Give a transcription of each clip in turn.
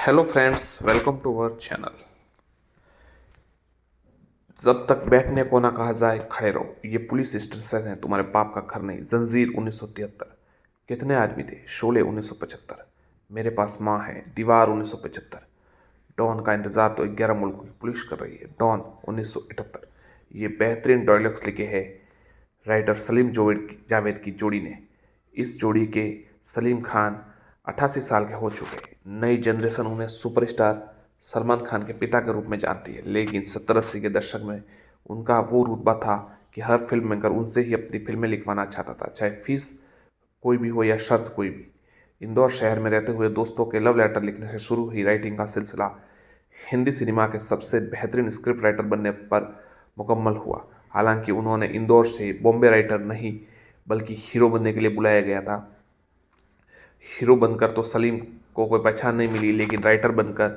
Hello friends, welcome to our channel. जब तक बैठने को ना कहा जाए खड़े रहो। ये पुलिस स्टेशन है, तुम्हारे बाप का घर नहीं। जंजीर 1973। कितने आदमी थे? शोले 1975। मेरे पास माँ है। दीवार 1975। डॉन का इंतजार तो 11 मुल्कों की पुलिस कर रही है। डॉन 1978। ये बेहतरीन डायलॉग्स लिखे हैं राइटर सलीम जावेद की जोड़ी ने। इस जोड़ी के सलीम खान 88 साल के हो चुके हैं। नई जनरेशन उन्हें सुपरस्टार सलमान खान के पिता के रूप में जानती है, लेकिन 70-80 के दशक में उनका वो रुतबा था कि हर फिल्म मेकर उनसे ही अपनी फिल्में लिखवाना चाहता था, चाहे फीस कोई भी हो या शर्त कोई भी। इंदौर शहर में रहते हुए दोस्तों के लव लेटर लिखने से शुरू हुई राइटिंग का सिलसिला हिंदी सिनेमा के सबसे बेहतरीन स्क्रिप्ट राइटर बनने पर मुकम्मल हुआ। हालांकि उन्होंने इंदौर से बॉम्बे राइटर नहीं बल्कि हीरो बनने के लिए बुलाया गया था। हीरो बनकर तो सलीम को कोई पहचान नहीं मिली, लेकिन राइटर बनकर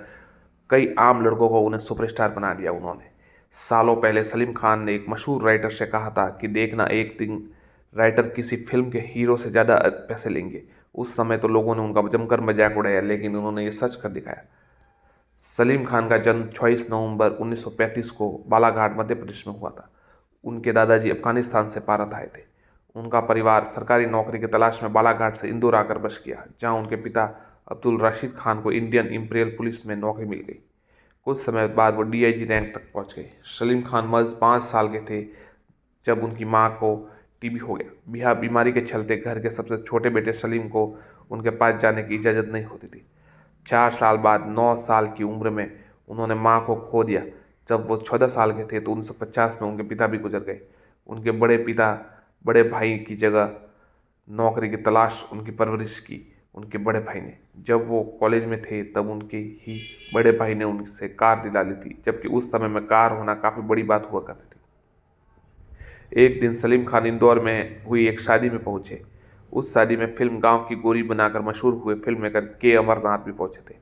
कई आम लड़कों को उन्हें सुपरस्टार बना दिया उन्होंने। सालों पहले सलीम खान ने एक मशहूर राइटर से कहा था कि देखना, एक दिन राइटर किसी फिल्म के हीरो से ज़्यादा पैसे लेंगे। उस समय तो लोगों ने उनका जमकर मजाक उड़ाया, लेकिन उन्होंने ये सच कर दिखाया। सलीम खान का जन्म 24 नवंबर 1935 को बालाघाट मध्य प्रदेश में हुआ था। उनके दादाजी अफगानिस्तान से भारत आए थे। उनका परिवार सरकारी नौकरी की तलाश में बालाघाट से इंदौर आकर बस किया, जहां उनके पिता अब्दुल रशीद खान को इंडियन इंपीरियल पुलिस में नौकरी मिल गई। कुछ समय बाद वो डीआईजी रैंक तक पहुंच गए। सलीम खान महज 5 साल के थे जब उनकी मां को टीबी हो गया। बीमारी के चलते घर के सबसे छोटे बेटे सलीम को उनके पास जाने की इजाज़त नहीं होती थी। 4 साल बाद 9 साल की उम्र में उन्होंने माँ को खो दिया। जब वो 14 साल के थे तो 1950 में उनके पिता भी गुजर गए। उनके बड़े भाई की जगह नौकरी की तलाश उनकी परवरिश की उनके बड़े भाई ने। जब वो कॉलेज में थे तब उनके ही बड़े भाई ने उनसे कार दिला ली थी, जबकि उस समय में कार होना काफ़ी बड़ी बात हुआ करती थी। एक दिन सलीम खान इंदौर में हुई एक शादी में पहुंचे। उस शादी में फिल्म गांव की गोरी बनाकर मशहूर हुए फिल्म मेकर के अमरनाथ भी पहुंचे थे।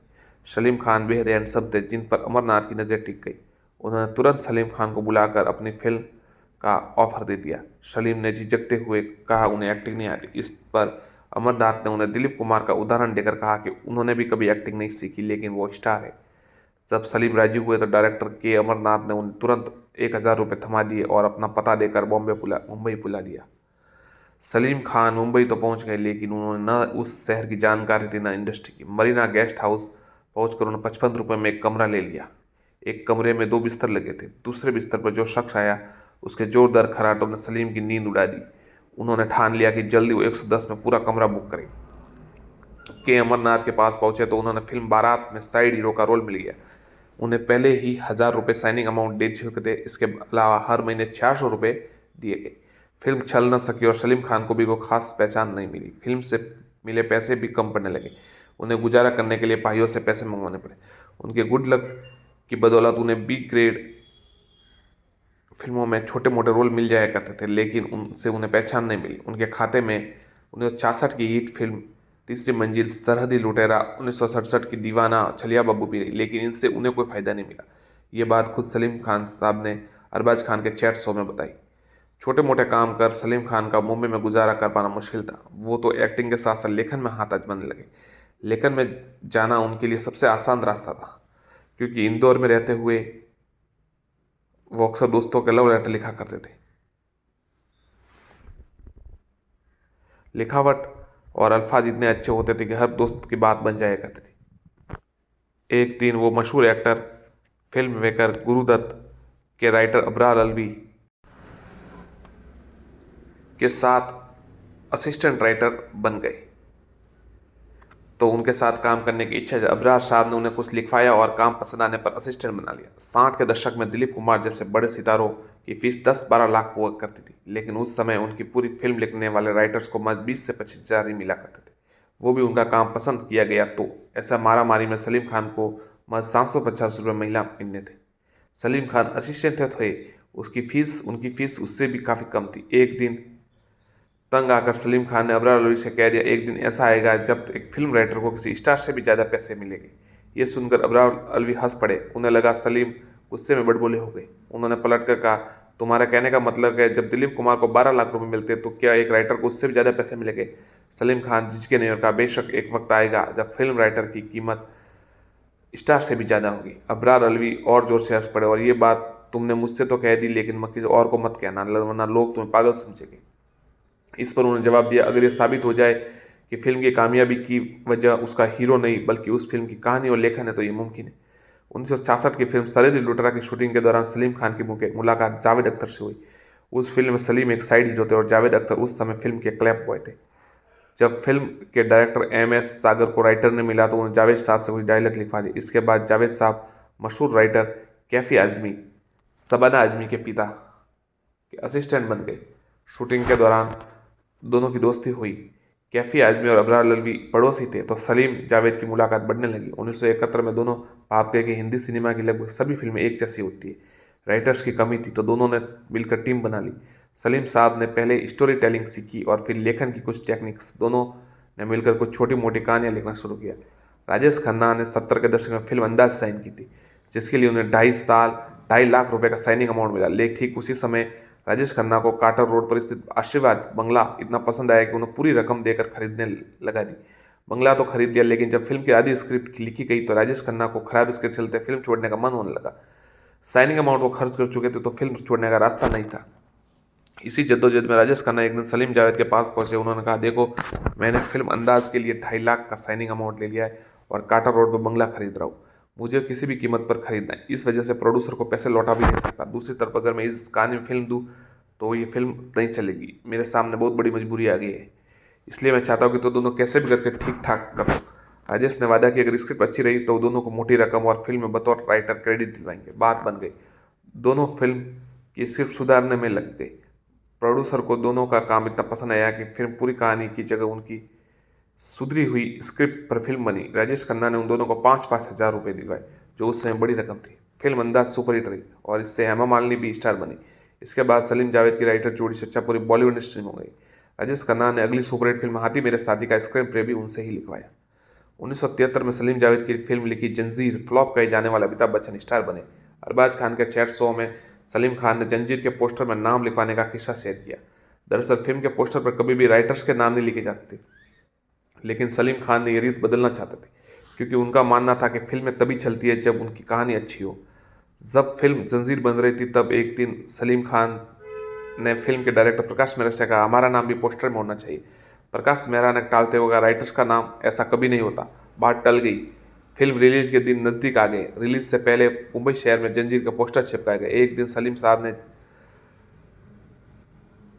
सलीम खान बेहद हैंडसम थे, जिन पर अमरनाथ की नज़र टिक गई। उन्होंने तुरंत सलीम खान को बुलाकर अपनी फिल्म का ऑफर दे दिया। सलीम ने झिझकते हुए कहा उन्हें एक्टिंग नहीं आती। इस पर अमरनाथ ने उन्हें दिलीप कुमार का उदाहरण देकर कहा कि उन्होंने भी कभी एक्टिंग नहीं सीखी, लेकिन वो स्टार है। जब सलीम राजी हुए तो डायरेक्टर के अमरनाथ ने उन्हें तुरंत 1,000 रुपये थमा दिए और अपना पता देकर मुंबई बुला दिया। सलीम खान मुंबई तो पहुंच गए, लेकिन उन्होंने न उस शहर की जानकारी थी न इंडस्ट्री की। मरीना गेस्ट हाउस पहुंचकर उन्होंने 55 रुपये में एक कमरा ले लिया। एक कमरे में 2 बिस्तर लगे थे। दूसरे बिस्तर पर जो शख्स आया उसके जोरदार खर्राटों ने सलीम की नींद उड़ा दी। उन्होंने ठान लिया कि जल्दी वो 110 में पूरा कमरा बुक करें। के अमरनाथ के पास पहुंचे तो उन्होंने फिल्म बारात में साइड हीरो का रोल मिल गया। उन्हें पहले ही 1,000 रुपये साइनिंग अमाउंट दे चुके थे। इसके अलावा हर महीने 400 रुपये दिए गए। फिल्म चल न सकी और सलीम खान को भी कोई खास पहचान नहीं मिली। फिल्म से मिले पैसे भी कम पड़ने लगे। उन्हें गुजारा करने के लिए भाइयों से पैसे मंगवाने पड़े। उनके गुड लक की बदौलत उन्हें बी ग्रेड फिल्मों में छोटे मोटे रोल मिल जाया करते थे, लेकिन उनसे उन्हें पहचान नहीं मिली। उनके खाते में 1966 की हिट फिल्म तीसरी मंजिल, सरहदी लुटेरा, 1967 की दीवाना, छलिया बाबू भी रही, लेकिन इनसे उन्हें कोई फायदा नहीं मिला। ये बात खुद सलीम खान साहब ने अरबाज खान के चैट शो में बताई। छोटे मोटे काम कर सलीम खान का मुंबई में गुजारा कर पाना मुश्किल था। वो तो एक्टिंग के साथ साथ लेखन में हाथ आजमाने लगे। लेखन में जाना उनके लिए सबसे आसान रास्ता था, क्योंकि इंदौर में रहते हुए वो अक्सर दोस्तों के लव लेटर लिखा करते थे। लिखावट और अल्फाज इतने अच्छे होते थे कि हर दोस्त की बात बन जाया करती थी। एक दिन वो मशहूर एक्टर, फिल्म मेकर गुरुदत्त के राइटर अबरार अलवी के साथ असिस्टेंट राइटर बन गए, तो उनके साथ काम करने की इच्छा। अबरार साहब ने उन्हें कुछ लिखवाया और काम पसंद आने पर असिस्टेंट बना लिया। 60 के दशक में दिलीप कुमार जैसे बड़े सितारों की फीस 10-12 लाख हुआ करती थी, लेकिन उस समय उनकी पूरी फिल्म लिखने वाले राइटर्स को महज 20 से 25 हज़ार ही मिला करते थे। वो भी उनका काम पसंद किया गया तो। ऐसा मारा मारी में सलीम खान को महज 750 रुपये महीना मिलने थे। सलीम खान असिस्टेंट थे, उनकी फीस उससे भी काफ़ी कम थी। एक दिन तंग आकर सलीम खान ने अबरार अलवी से कह दिया, एक दिन ऐसा आएगा जब एक फिल्म राइटर को किसी स्टार से भी ज़्यादा पैसे मिलेंगे। ये सुनकर अबरार अलवी हंस पड़े। उन्हें लगा सलीम गुस्से में बड़बोले हो गए। उन्होंने पलट कर कहा, तुम्हारा कहने का मतलब है जब दिलीप कुमार को 12 लाख रुपए मिलते तो क्या एक राइटर को उससे भी ज़्यादा पैसे मिलेंगे? सलीम खान झिझके नहीं और कहा, बेशक एक वक्त आएगा जब फिल्म राइटर की कीमत स्टार से भी ज़्यादा होगी। अबरार अलवी और जोर से हंस पड़े, और ये बात तुमने मुझसे तो कह दी, लेकिन मैं किसी और को मत कहना, वरना लोग तुम्हें पागल समझेंगे। इस पर उन्होंने जवाब दिया, अगर ये साबित हो जाए कि फिल्म की कामयाबी की वजह उसका हीरो नहीं बल्कि उस फिल्म की कहानी और लेखन है तो ये मुमकिन है। 1966 की फिल्म सरहदी लुटेरा की शूटिंग के दौरान सलीम खान की मुलाकात जावेद अख्तर से हुई। उस फिल्म में सलीम एक साइड हीरो थे और जावेद अख्तर उस समय फिल्म के क्लैप बॉय थे। जब फिल्म के डायरेक्टर MS सागर को राइटर ने मिला तो उन्होंने जावेद साहब से कुछ डायलॉग लिखवा दिए। इसके बाद जावेद साहब मशहूर राइटर कैफी आजमी, शबाना आजमी के पिता के असिस्टेंट बन गए। शूटिंग के दौरान दोनों की दोस्ती हुई। कैफी आजमी और अबरार लल्वी पड़ोसी थे तो सलीम जावेद की मुलाकात बढ़ने लगी। 1971 में दोनों भाप गए कि हिंदी सिनेमा की लगभग सभी फिल्में एक जैसी होती है। राइटर्स की कमी थी तो दोनों ने मिलकर टीम बना ली। सलीम साहब ने पहले स्टोरी टेलिंग सीखी और फिर लेखन की कुछ टेक्निक्स। दोनों ने मिलकर कुछ छोटी मोटी कहानियां लिखना शुरू किया। राजेश खन्ना ने 70 के दशक में फिल्म अंदाज साइन की थी, जिसके लिए उन्हें 2.5 लाख रुपए का साइनिंग अमाउंट मिला। लेकिन ठीक उसी समय राजेश खन्ना को कार्टर रोड पर स्थित आशीर्वाद बंगला इतना पसंद आया कि उन्हें पूरी रकम देकर खरीदने लगा दी। बंगला तो खरीद लिया, लेकिन जब फिल्म की आधी स्क्रिप्ट लिखी गई तो राजेश खन्ना को खराब स्क्रिप्ट चलते फिल्म छोड़ने का मन होने लगा। साइनिंग अमाउंट वो खर्च कर चुके थे तो फिल्म छोड़ने का रास्ता नहीं था। इसी जद्दोजहद में राजेश खन्ना एक दिन सलीम जावेद के पास पहुंचे। उन्होंने कहा, देखो मैंने फिल्म अंदाज के लिए 2.5 लाख का साइनिंग अमाउंट ले लिया है और काटा रोड पर बंगला खरीद रहा हूँ। मुझे किसी भी कीमत पर खरीदना है, इस वजह से प्रोड्यूसर को पैसे लौटा भी नहीं सकता। दूसरी तरफ अगर मैं इस कहानी में फिल्म दूँ तो ये फिल्म नहीं चलेगी। मेरे सामने बहुत बड़ी मजबूरी आ गई है, इसलिए मैं चाहता हूँ कि तो दोनों कैसे भी करके ठीक ठाक कर लो। राजेश ने वादा किया अगर स्क्रिप्ट अच्छी रही तो दोनों को मोटी रकम और फिल्म में बतौर राइटर क्रेडिट दिलवाएंगे। बात बन गई। दोनों फिल्म की स्क्रिप्ट सुधारने में लग गई। प्रोड्यूसर को दोनों का काम इतना पसंद आया कि फिल्म पूरी कहानी की जगह उनकी सुधरी हुई स्क्रिप्ट पर फिल्म बनी। राजेश खन्ना ने उन दोनों को 5-5 हज़ार रुपये दिलवाए, जो उस समय बड़ी रकम थी। फिल्म अंदाज सुपरहिट रही और इससे हेमा मालिनी भी स्टार बनी। इसके बाद सलीम जावेद की राइटर जोड़ी चर्चा पूरी बॉलीवुड इंडस्ट्री में हो गई। राजेश खन्ना ने अगली सुपरहिट फिल्म हाथी मेरे साथी का स्क्रीन प्ले भी उनसे ही लिखवाया। 1973 में सलीम जावेद की फिल्म लिखी जंजीर फ्लॉप कहे जाने वाला अमिताभ बच्चन स्टार बने। अरबाज खान के चैट शो में सलीम खान ने जंजीर के पोस्टर में नाम लिखवाने का किस्सा शेयर किया। दरअसल फिल्म के पोस्टर पर कभी भी राइटर्स के नाम नहीं लिखे जाते थे, लेकिन सलीम खान ने ये रीत बदलना चाहते थे, क्योंकि उनका मानना था कि फिल्में तभी चलती है जब उनकी कहानी अच्छी हो। जब फिल्म जंजीर बन रही थी तब एक दिन सलीम खान ने फिल्म के डायरेक्टर प्रकाश मेहरा से कहा, हमारा नाम भी पोस्टर में होना चाहिए। प्रकाश मेहरा ने टालते हुए कहा, राइटर्स का नाम ऐसा कभी नहीं होता। बात टल गई। फिल्म रिलीज के दिन नज़दीक आ गए। रिलीज से पहले मुंबई शहर में जंजीर का पोस्टर चिपकाया गया। एक दिन सलीम साहब ने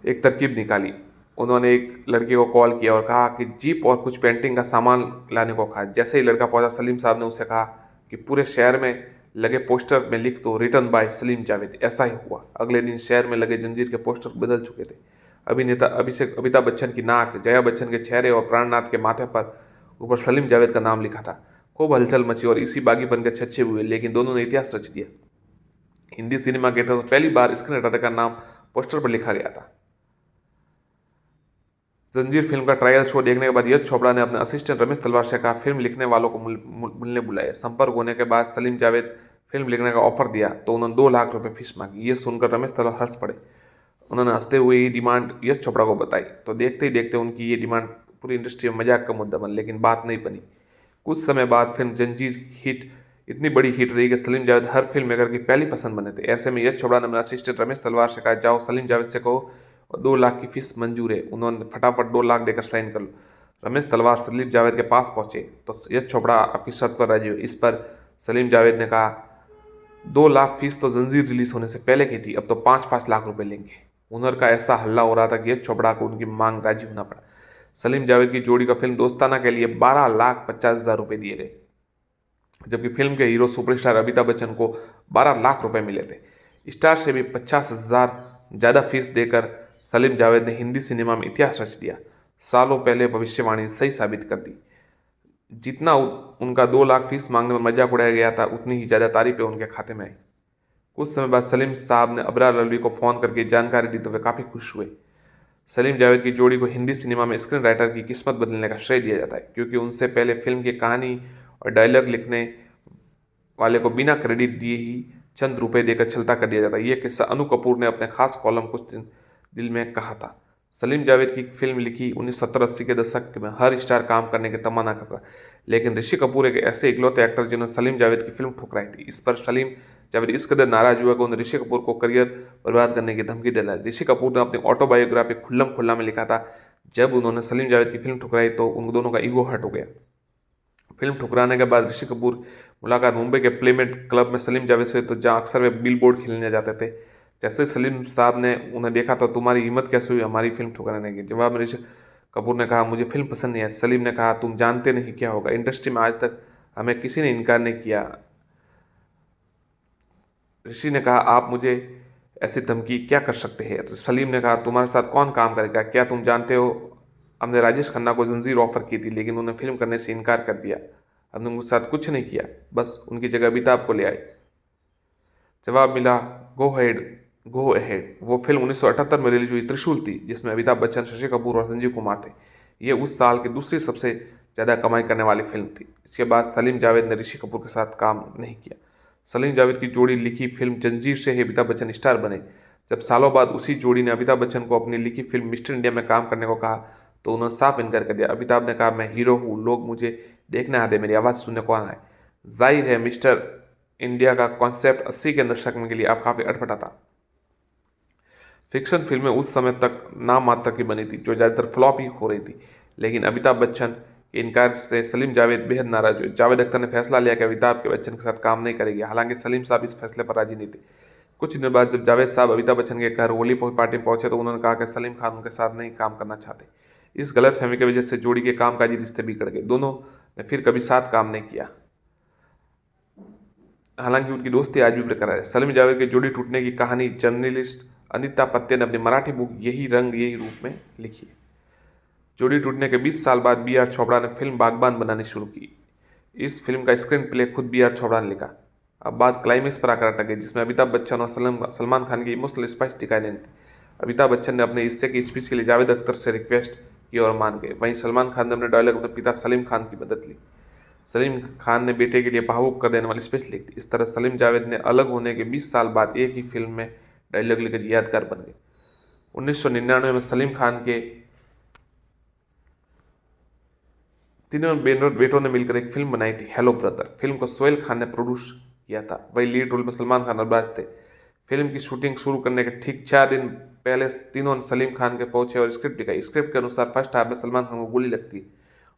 एक तरकीब निकाली। उन्होंने एक लड़के को कॉल किया और कहा कि जीप और कुछ पेंटिंग का सामान लाने को कहा। जैसे ही लड़का पहुंचा, सलीम साहब ने उसे कहा कि पूरे शहर में लगे पोस्टर में लिख दो, रिटन बाय सलीम जावेद। ऐसा ही हुआ। अगले दिन शहर में लगे जंजीर के पोस्टर बदल चुके थे। अभिनेता अमिताभ बच्चन की नाक, जया बच्चन के चेहरे और प्राणनाथ के माथे पर ऊपर सलीम जावेद का नाम लिखा था। खूब हलचल मची और इसी बागीपन के छच्छे हुए, लेकिन दोनों ने इतिहास रच दिया। हिंदी सिनेमा के इतिहास में पहली बार स्क्रीन राइटर का नाम पोस्टर पर लिखा गया था। जंजीर फिल्म का ट्रायल शो देखने के बाद यश चोपड़ा ने अपने असिस्टेंट रमेश तलवार से कहा फिल्म लिखने वालों को मिलने बुलाए। संपर्क होने के बाद सलीम जावेद फिल्म लिखने का ऑफर दिया तो उन्होंने 2 लाख रुपए फीस मांगी। ये सुनकर रमेश तलवार हंस पड़े। उन्होंने हंसते हुए ये डिमांड यश चोपड़ा को बताई तो देखते ही देखते उनकी ये डिमांड पूरी इंडस्ट्री में मजाक का मुद्दा बन, लेकिन बात नहीं बनी। कुछ समय बाद फिल्म जंजीर इतनी बड़ी हिट रही कि सलीम जावेद हर फिल्म मेकर की पहली पसंद बने थे। ऐसे में यश चोपड़ा ने अपने असिस्टेंट रमेश तलवार से कहा, जाओ सलीम जावेद से कहो और 2 लाख की फीस मंजूर है। उन्होंने फटाफट 2 लाख देकर साइन कर लो। रमेश तलवार सलीम जावेद के पास पहुंचे तो यश चोपड़ा आपकी शर्त पर राजी हुए। इस पर सलीम जावेद ने कहा, 2 लाख फीस तो जंजीर रिलीज होने से पहले की थी, अब तो 5-5 लाख रुपए लेंगे। हुनर का ऐसा हल्ला हो रहा था कि यश चोपड़ा को उनकी मांग राजी होना पड़ा। सलीम जावेद की जोड़ी का फिल्म दोस्ताना के लिए 12,50,000 रुपए दिए गए, जबकि फिल्म के हीरो सुपरस्टार अमिताभ बच्चन को 12 लाख रुपए मिले थे। स्टार से भी 50,000 ज़्यादा फीस देकर सलीम जावेद ने हिंदी सिनेमा में इतिहास रच दिया। सालों पहले भविष्यवाणी सही साबित कर दी। जितना उनका 2 लाख फीस मांगने में मजाक उड़ाया गया था, उतनी ही ज़्यादा तारीफें उनके खाते में आई। कुछ समय बाद सलीम साहब ने अबरार अलवी को फ़ोन करके जानकारी दी तो वे काफ़ी खुश हुए। सलीम जावेद की जोड़ी को हिंदी सिनेमा में स्क्रीन राइटर की किस्मत बदलने का श्रेय दिया जाता है, क्योंकि उनसे पहले फिल्म की कहानी और डायलॉग लिखने वाले को बिना क्रेडिट दिए ही चंद रुपए देकर छलता कर दिया जाता है। ये किस्सा अनु कपूर ने अपने खास कॉलम कुछ दिन दिल में कहा था। सलीम जावेद की फिल्म लिखी 1970-80 के दशक में हर स्टार काम करने की तमन्ना करता, लेकिन ऋषि कपूर एक ऐसे इकलौते एक्टर जिन्होंने सलीम जावेद की फिल्म ठुकराई थी। इस पर सलीम जावेद इस कदर नाराज हुआ कि उन्होंने ऋषि कपूर को करियर बर्बाद करने की धमकी दिलाई। ऋषि कपूर ने अपनी ऑटोबायोग्राफी खुल्लम खुल्ला में लिखा था, जब उन्होंने सलीम जावेद की फिल्म ठुकराई तो उन दोनों का ईगो हर्ट हो गया। फिल्म ठुकराने के बाद ऋषि कपूर मुलाकात मुंबई के प्लेमेट क्लब में सलीम जावेद से, तो जहाँ अक्सर वे बिल बोर्ड खेलने जाते थे। जैसे सलीम साहब ने उन्हें देखा तो तुम्हारी हिम्मत कैसे हुई हमारी फिल्म ठुकराने की। जवाब में ऋषि कपूर ने कहा, मुझे फिल्म पसंद नहीं है। सलीम ने कहा, तुम जानते नहीं क्या होगा, इंडस्ट्री में आज तक हमें किसी ने इनकार नहीं किया। ऋषि ने कहा, आप मुझे ऐसी धमकी क्या कर सकते हैं। सलीम ने कहा, तुम्हारे साथ कौन काम करेगा, क्या तुम जानते हो हमने राजेश खन्ना को जंजीर ऑफर की थी, लेकिन उन्हें फिल्म करने से इनकार कर दिया। हमने उनके साथ कुछ नहीं किया, बस उनकी जगह अमिताभ को ले आए। जवाब मिला, गो हेड गो अहेड। वो फिल्म 1978 में रिलीज हुई त्रिशूल थी, जिसमें अमिताभ बच्चन, शशि कपूर और संजीव कुमार थे। ये उस साल की दूसरी सबसे ज़्यादा कमाई करने वाली फिल्म थी। इसके बाद सलीम जावेद ने ऋषि कपूर के साथ काम नहीं किया। सलीम जावेद की जोड़ी लिखी फिल्म जंजीर से ही अमिताभ बच्चन स्टार बने। जब सालों बाद उसी जोड़ी ने अमिताभ बच्चन को अपनी लिखी फिल्म मिस्टर इंडिया में काम करने को कहा, तो उन्होंने साफ इनकार कर दिया। अमिताभ ने कहा, मैं हीरो हूँ, लोग मुझे देखने आते, मेरी आवाज़ सुनने कौन आए। जाहिर है मिस्टर इंडिया का कॉन्सेप्ट 80 के दशक में के लिए आप काफ़ी अटपटा था। फिक्शन फिल्में उस समय तक नाम मात्र की बनी थी, जो ज़्यादातर फ्लॉप ही हो रही थी। लेकिन अमिताभ बच्चन के इनकार से सलीम जावेद बेहद नाराज हुए। जावेद अख्तर ने फैसला लिया कि अमिताभ के बच्चन के साथ काम नहीं करेगी। हालांकि सलीम साहब इस फैसले पर राजी नहीं थे। कुछ दिनों बाद जब जावेद साहब अमिताभ बच्चन के घर होली पार्टी पहुंचे, तो उन्होंने कहा कि सलीम खान उनके साथ नहीं काम करना चाहते। इस गलतफहमी की वजह से जोड़ी के कामकाजी रिश्ते बिगड़ गए। दोनों ने फिर कभी साथ काम नहीं किया। हालांकि उनकी दोस्ती आज भी बरकरार है। सलीम जावेद की जोड़ी टूटने की कहानी जर्नलिस्ट अनिता पत्ते ने अपनी मराठी बुक यही रंग यही रूप में लिखी है। जोड़ी टूटने के 20 साल बाद बी आर चोपड़ा ने फिल्म बागबान बनानी शुरू की। इस फिल्म का स्क्रीन प्ले खुद बी आर चोपड़ा ने लिखा। अब बात क्लाइमेक्स पर आकर अटक गई, जिसमें अमिताभ बच्चन और सलमान खान की इमोशनल स्पाइस दिखाई देनी थी। अमिताभ बच्चन ने अपने हिस्से की स्पीच के लिए जावेद अख्तर से रिक्वेस्ट की और मान गए। वहीं सलमान खान ने अपने डायलॉग अपने पिता सलीम खान की मदद ली। सलीम खान ने बेटे के लिए भावुक कर देने वाली स्पीच लिखी। इस तरह सलीम जावेद ने अलग होने के 20 साल बाद एक ही फिल्म में डायलॉग लिखकर यादगार बन गए। 1999 में सलीम खान के तीनों बेटों ने मिलकर एक फिल्म बनाई थी, हेलो ब्रदर। फिल्म को सोहेल खान ने प्रोड्यूस किया था। वही लीड रोल में सलमान खान और अरबाज थे। फिल्म की शूटिंग शुरू करने के ठीक 4 दिन पहले तीनों सलीम खान के पहुंचे और स्क्रिप्ट लिखाई। स्क्रिप्ट के अनुसार फर्स्ट हाफ में सलमान खान को गोली लगती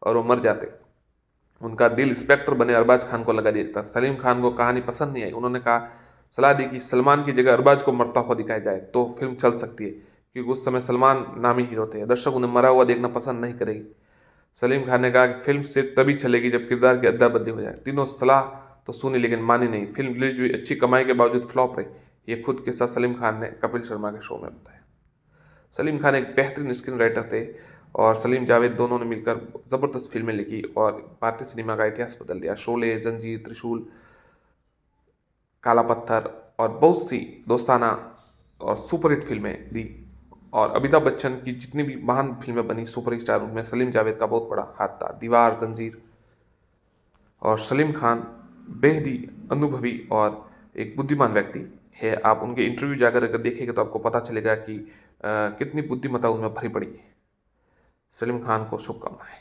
और वो मर जाते। उनका दिल इंस्पेक्टर बने अरबाज खान को लगा दिया था। सलीम खान को कहानी पसंद नहीं आई। उन्होंने सलाह दी कि सलमान की जगह अरबाज को मरता हुआ दिखाया जाए तो फिल्म चल सकती है, क्योंकि उस समय सलमान नामी हीरो थे। दर्शक उन्हें मरा हुआ देखना पसंद नहीं करेगी। सलीम खान ने कहा कि फिल्म सिर्फ तभी चलेगी जब किरदार की अदला बदली हो जाए। तीनों सलाह तो सुनी, लेकिन मानी नहीं। फिल्म रिलीज हुई, अच्छी कमाई के बावजूद फ्लॉप रही। ये खुद किस्सा सलीम खान ने कपिल शर्मा के शो में बताया। सलीम खान एक बेहतरीन स्क्रीन राइटर थे और सलीम जावेद दोनों ने मिलकर ज़बरदस्त फिल्में लिखी और भारतीय सिनेमा का इतिहास बदल दिया। शोले, जंजीर, त्रिशूल, काला पत्थर और बहुत सी दोस्ताना और सुपरहिट फिल्में दी। और अमिताभ बच्चन की जितनी भी महान फिल्में बनी सुपर स्टार, उनमें सलीम जावेद का बहुत बड़ा हाथ था। दीवार, जंजीर। और सलीम खान बेहद ही अनुभवी और एक बुद्धिमान व्यक्ति है। आप उनके इंटरव्यू जाकर अगर देखेंगे तो आपको पता चलेगा कि कितनी बुद्धिमत्ता उनमें भरी पड़ी है। सलीम खान को शुभकामनाएं।